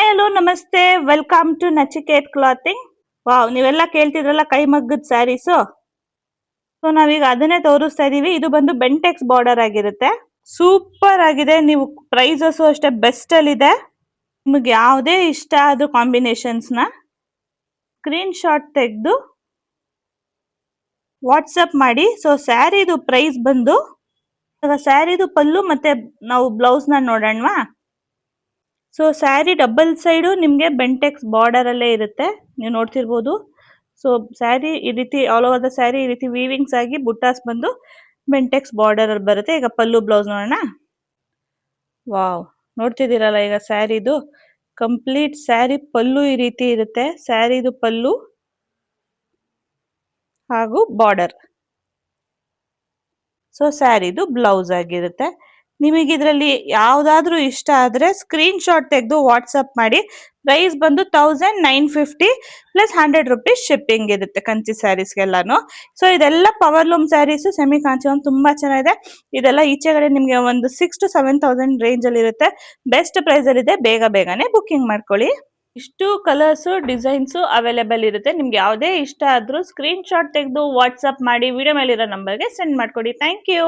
Hello ನಮಸ್ತೆ, welcome to Nachiket clothing. Wow, ನೀವೆಲ್ಲ ಕೇಳ್ತಿದ್ರಲ್ಲ ಕೈಮಗ್ಗದ ಸ್ಯಾರೀಸು. ಸೊ ನಾವೀಗ ಅದನ್ನೇ ತೋರಿಸ್ತಾ ಇದೀವಿ. ಇದು ಬಂದು ಬೆಂಟೆಕ್ಸ್ ಬಾರ್ಡರ್ ಆಗಿರುತ್ತೆ. ಸೂಪರ್ ಆಗಿದೆ. ನೀವು ಪ್ರೈಸಸ್ ಅಷ್ಟೇ ಬೆಸ್ಟ್ ಅಲ್ಲಿ ಇದೆ. ನಿಮಗೆ ಯಾವುದೇ ಇಷ್ಟ ಆದ್ರೂ ಕಾಂಬಿನೇಷನ್ಸ್ ನ ಸ್ಕ್ರೀನ್ ಶಾಟ್ ತೆಗೆದು ವಾಟ್ಸಪ್ ಮಾಡಿ. ಸೊ ಸ್ಯಾರಿದು ಪ್ರೈಸ್ ಬಂದು ಸ್ಯಾರಿದು ಪಲ್ಲು ಮತ್ತೆ ನಾವು ಬ್ಲೌಸ್ ನ ನೋಡೋಣವಾ. ಸೊ ಸ್ಯಾರಿ ಡಬಲ್ ಸೈಡು ನಿಮಗೆ ಬೆಂಟೆಕ್ಸ್ ಬಾರ್ಡರ್ ಅಲ್ಲೇ ಇರುತ್ತೆ, ನೀವು ನೋಡ್ತಿರ್ಬೋದು. ಸೊ ಸ್ಯಾರಿ ಈ ರೀತಿ ಆಲ್ ಓವರ್ ದ ಸ್ಯಾರಿ ಈ ರೀತಿ ವೀವಿಂಗ್ಸ್ ಆಗಿ ಬುಟ್ಟಾಸ್ ಬಂದು ಬೆಂಟೆಕ್ಸ್ ಬಾರ್ಡರ್ ಅಲ್ಲಿ ಬರುತ್ತೆ. ಈಗ ಪಲ್ಲು ಬ್ಲೌಸ್ ನೋಡೋಣ. ವಾವ್, ನೋಡ್ತಿದ್ದೀರಲ್ಲ ಈಗ ಸ್ಯಾರಿದು ಕಂಪ್ಲೀಟ್ ಸ್ಯಾರಿ ಪಲ್ಲು ಈ ರೀತಿ ಇರುತ್ತೆ. ಸ್ಯಾರಿದು ಪಲ್ಲು ಹಾಗೂ ಬಾರ್ಡರ್. ಸೊ ಸ್ಯಾರಿದು ಬ್ಲೌಸ್ ಆಗಿರುತ್ತೆ. ನಿಮಗೆ ಇದರಲ್ಲಿ ಯಾವ್ದಾದ್ರು ಇಷ್ಟ ಆದ್ರೆ ಸ್ಕ್ರೀನ್ ಶಾಟ್ ತೆಗೆದು ವಾಟ್ಸಪ್ ಮಾಡಿ. ಪ್ರೈಸ್ ಬಂದು 1950 ಪ್ಲಸ್ 100 ರುಪೀಸ್ ಶಿಪ್ಪಿಂಗ್ ಇರುತ್ತೆ ಕಂಚಿ ಸ್ಯಾರೀಸ್ಗೆಲ್ಲಾನು. ಸೊ ಇದೆಲ್ಲ ಪವರ್ಲೂಮ್ ಸ್ಯಾರೀಸ್, ಸೆಮಿ ಕಾಂಚೀವರಂ ತುಂಬಾ ಚೆನ್ನಾಗಿದೆ. ಇದೆಲ್ಲ ಈಚೆಗಡೆ ನಿಮ್ಗೆ ಒಂದು 6,000 to 7,000 ರೇಂಜ್ ಅಲ್ಲಿ ಇರುತ್ತೆ. ಬೆಸ್ಟ್ ಪ್ರೈಸ್ ಅಲ್ಲಿ ಇದೆ, ಬೇಗ ಬೇಗನೆ ಬುಕ್ಕಿಂಗ್ ಮಾಡ್ಕೊಳ್ಳಿ. ಇಷ್ಟು ಕಲರ್ಸ್ ಡಿಸೈನ್ಸ್ ಅವೈಲೇಬಲ್ ಇರುತ್ತೆ. ನಿಮ್ಗೆ ಯಾವುದೇ ಇಷ್ಟ ಆದ್ರೂ ಸ್ಕ್ರೀನ್ ಶಾಟ್ ತೆಗೆದು ವಾಟ್ಸಪ್ ಮಾಡಿ ವಿಡಿಯೋ ಮೇಲಿರೋ ನಂಬರ್ಗೆ ಸೆಂಡ್ ಮಾಡ್ಕೊಡಿ. Thank you.